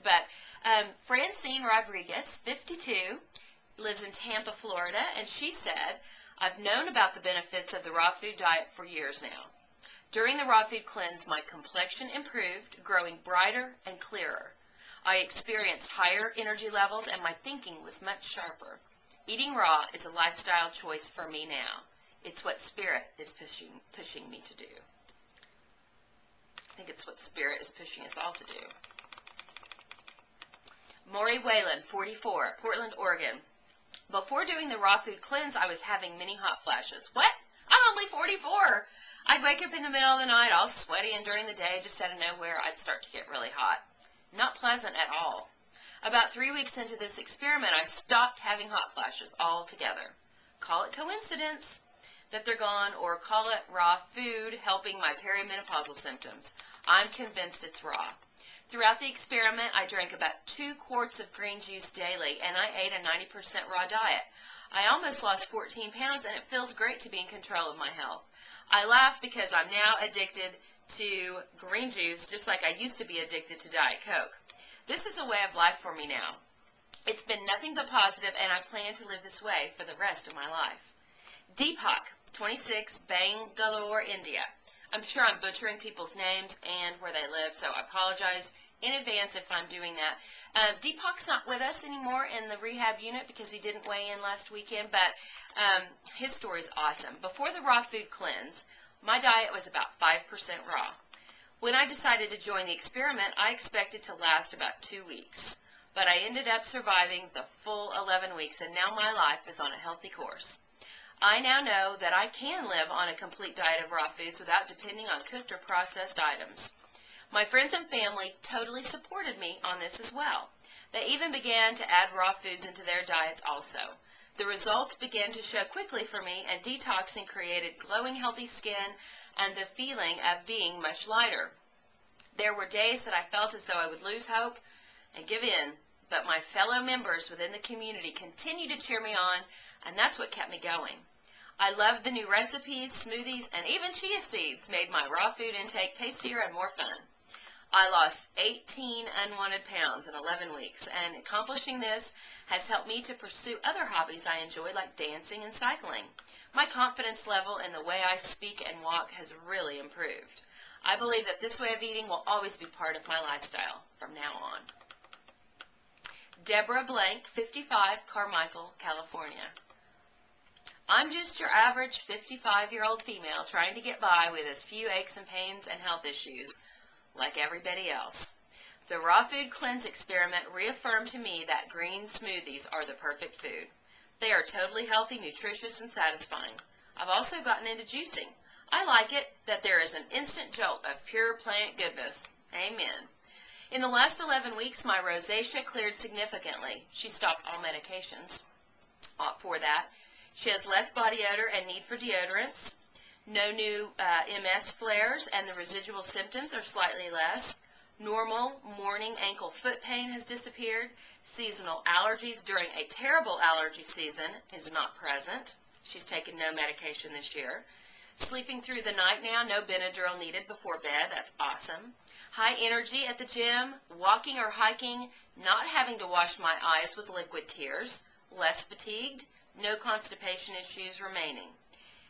But Francine Rodriguez, 52, lives in Tampa, Florida, and she said, I've known about the benefits of the raw food diet for years now. During the raw food cleanse, my complexion improved, growing brighter and clearer. I experienced higher energy levels, and my thinking was much sharper. Eating raw is a lifestyle choice for me now. It's what Spirit is pushing me to do. I think it's what Spirit is pushing us all to do. Maury Whalen, 44, Portland, Oregon. Before doing the raw food cleanse, I was having many hot flashes. What? I'm only 44. I'd wake up in the middle of the night all sweaty, and during the day, just out of nowhere, I'd start to get really hot. Not pleasant at all. About 3 weeks into this experiment, I stopped having hot flashes altogether. Call it coincidence that they're gone, or call it raw food helping my perimenopausal symptoms. I'm convinced it's raw. Throughout the experiment, I drank about 2 quarts of green juice daily, and I ate a 90% raw diet. I almost lost 14 pounds, and it feels great to be in control of my health. I laugh because I'm now addicted to green juice, just like I used to be addicted to Diet Coke. This is a way of life for me now. It's been nothing but positive, and I plan to live this way for the rest of my life. Deepak, 26, Bangalore, India. I'm sure I'm butchering people's names and where they live, so I apologize in advance if I'm doing that. Deepak's not with us anymore in the rehab unit because he didn't weigh in last weekend, but his story is awesome. Before the raw food cleanse, my diet was about 5% raw. When I decided to join the experiment, I expected to last about 2 weeks, but I ended up surviving the full 11 weeks, and now my life is on a healthy course. I now know that I can live on a complete diet of raw foods without depending on cooked or processed items. My friends and family totally supported me on this as well. They even began to add raw foods into their diets also. The results began to show quickly for me, and detoxing created glowing, healthy skin and the feeling of being much lighter. There were days that I felt as though I would lose hope and give in, but my fellow members within the community continued to cheer me on, and that's what kept me going. I loved the new recipes, smoothies, and even chia seeds made my raw food intake tastier and more fun. I lost 18 unwanted pounds in 11 weeks, and accomplishing this has helped me to pursue other hobbies I enjoy, like dancing and cycling. My confidence level in the way I speak and walk has really improved. I believe that this way of eating will always be part of my lifestyle from now on. Deborah Blank, 55, Carmichael, California. I'm just your average 55-year-old female trying to get by with as few aches and pains and health issues like everybody else. The raw food cleanse experiment reaffirmed to me that green smoothies are the perfect food. They are totally healthy, nutritious, and satisfying. I've also gotten into juicing. I like it that there is an instant jolt of pure plant goodness. Amen. In the last 11 weeks, my rosacea cleared significantly. She stopped all medications for that. She has less body odor and need for deodorants. No new MS flares, and the residual symptoms are slightly less. Normal morning ankle foot pain has disappeared. Seasonal allergies during a terrible allergy season is not present. She's taken no medication this year. Sleeping through the night now, no Benadryl needed before bed. That's awesome. High energy at the gym, walking or hiking, not having to wash my eyes with liquid tears. Less fatigued, no constipation issues remaining.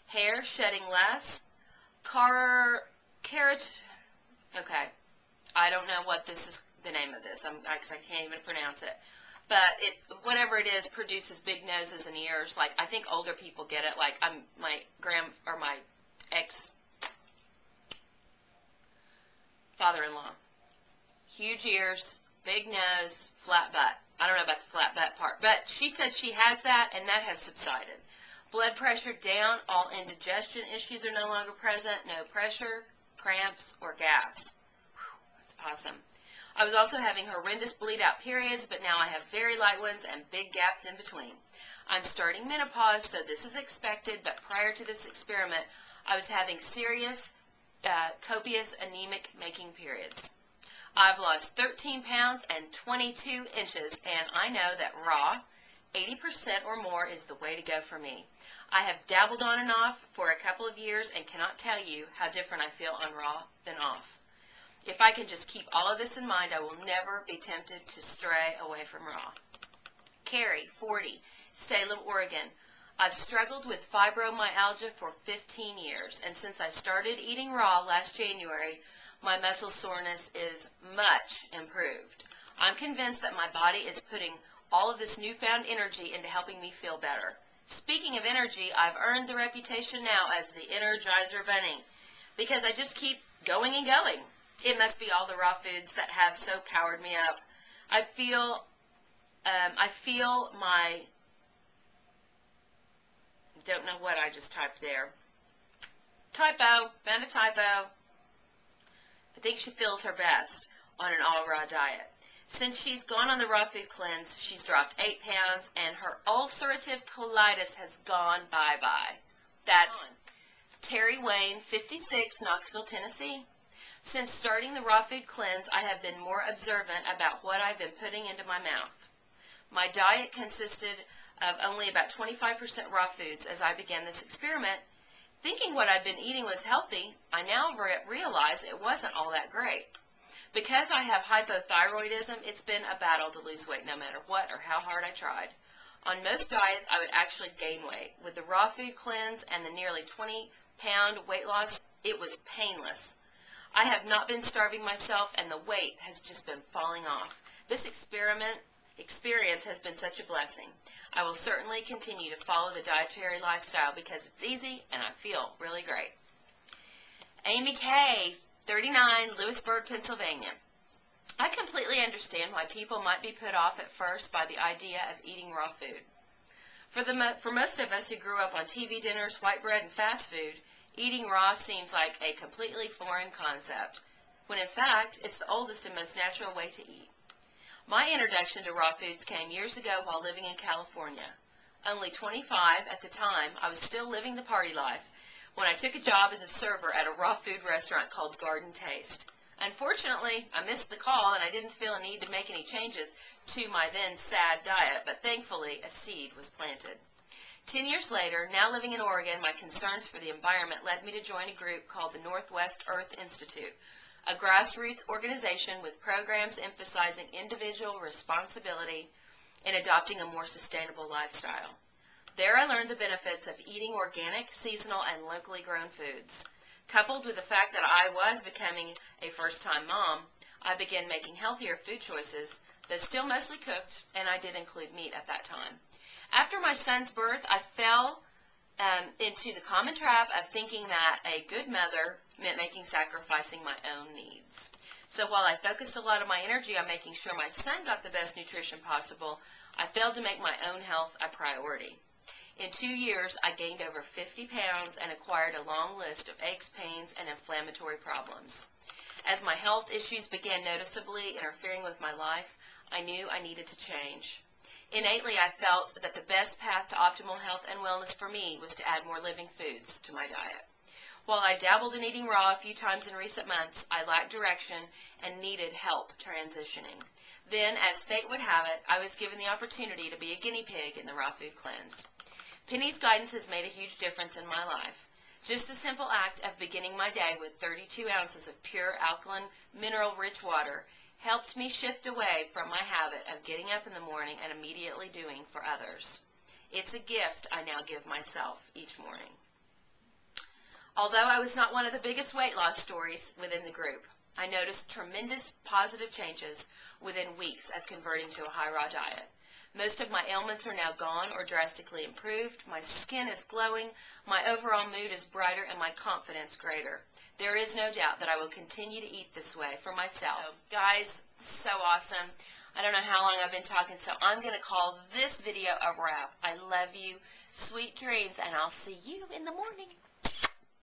Hair shedding less. Okay. I don't know what this is, the name of this. I can't even pronounce it. But whatever it is, produces big noses and ears. Like, I think older people get it. Like, my ex-father-in-law. Huge ears, big nose, flat butt. I don't know about the flat butt part, but she said she has that, and that has subsided. Blood pressure down, all indigestion issues are no longer present, no pressure, cramps, or gas. That's awesome. I was also having horrendous bleed-out periods, but now I have very light ones and big gaps in between. I'm starting menopause, so this is expected, but prior to this experiment, I was having serious, copious, anemic-making periods. I've lost 13 pounds and 22 inches, and I know that raw, 80% or more, is the way to go for me. I have dabbled on and off for a couple of years and cannot tell you how different I feel on raw than off. If I can just keep all of this in mind, I will never be tempted to stray away from raw. Carrie, 40, Salem, Oregon. I've struggled with fibromyalgia for 15 years, and since I started eating raw last January, my muscle soreness is much improved. I'm convinced that my body is putting all of this newfound energy into helping me feel better. Speaking of energy, I've earned the reputation now as the Energizer Bunny because I just keep going and going. It must be all the raw foods that have so powered me up. I feel my, don't know what I just typed there. Typo, found a typo. I think she feels her best on an all-raw diet. Since she's gone on the raw food cleanse, she's dropped 8 pounds, and her ulcerative colitis has gone bye-bye. That's Terry Wayne, 56, Knoxville, Tennessee. Since starting the raw food cleanse, I have been more observant about what I've been putting into my mouth. My diet consisted of only about 25% raw foods as I began this experiment. Thinking what I'd been eating was healthy, I now realize it wasn't all that great. Because I have hypothyroidism, it's been a battle to lose weight no matter what or how hard I tried. On most diets, I would actually gain weight. With the raw food cleanse and the nearly 20-pound weight loss, it was painless. I have not been starving myself, and the weight has just been falling off. This experience has been such a blessing. I will certainly continue to follow the dietary lifestyle because it's easy and I feel really great. Amy K., 39, Lewisburg, Pennsylvania. I completely understand why people might be put off at first by the idea of eating raw food. For most of us who grew up on TV dinners, white bread, and fast food, eating raw seems like a completely foreign concept, when in fact it's the oldest and most natural way to eat. My introduction to raw foods came years ago while living in California. Only 25 at the time, I was still living the party life when I took a job as a server at a raw food restaurant called Garden Taste. Unfortunately, I missed the call and I didn't feel a need to make any changes to my then sad diet, but thankfully a seed was planted. 10 years later, now living in Oregon, my concerns for the environment led me to join a group called the Northwest Earth Institute, a grassroots organization with programs emphasizing individual responsibility in adopting a more sustainable lifestyle. There I learned the benefits of eating organic, seasonal, and locally grown foods. Coupled with the fact that I was becoming a first-time mom, I began making healthier food choices, though still mostly cooked, and I did include meat at that time. After my son's birth, I fell into the common trap of thinking that a good mother meant sacrificing my own needs. So while I focused a lot of my energy on making sure my son got the best nutrition possible, I failed to make my own health a priority. In 2 years, I gained over 50 pounds and acquired a long list of aches, pains, and inflammatory problems. As my health issues began noticeably interfering with my life, I knew I needed to change. Innately, I felt that the best path to optimal health and wellness for me was to add more living foods to my diet. While I dabbled in eating raw a few times in recent months, I lacked direction and needed help transitioning. Then, as fate would have it, I was given the opportunity to be a guinea pig in the raw food cleanse. Penny's guidance has made a huge difference in my life. Just the simple act of beginning my day with 32 ounces of pure alkaline, mineral-rich water helped me shift away from my habit of getting up in the morning and immediately doing for others. It's a gift I now give myself each morning. Although I was not one of the biggest weight loss stories within the group, I noticed tremendous positive changes within weeks of converting to a high-raw diet. Most of my ailments are now gone or drastically improved. My skin is glowing, my overall mood is brighter, and my confidence greater. There is no doubt that I will continue to eat this way for myself. So, guys, so awesome. I don't know how long I've been talking, so I'm going to call this video a wrap. I love you. Sweet dreams, and I'll see you in the morning.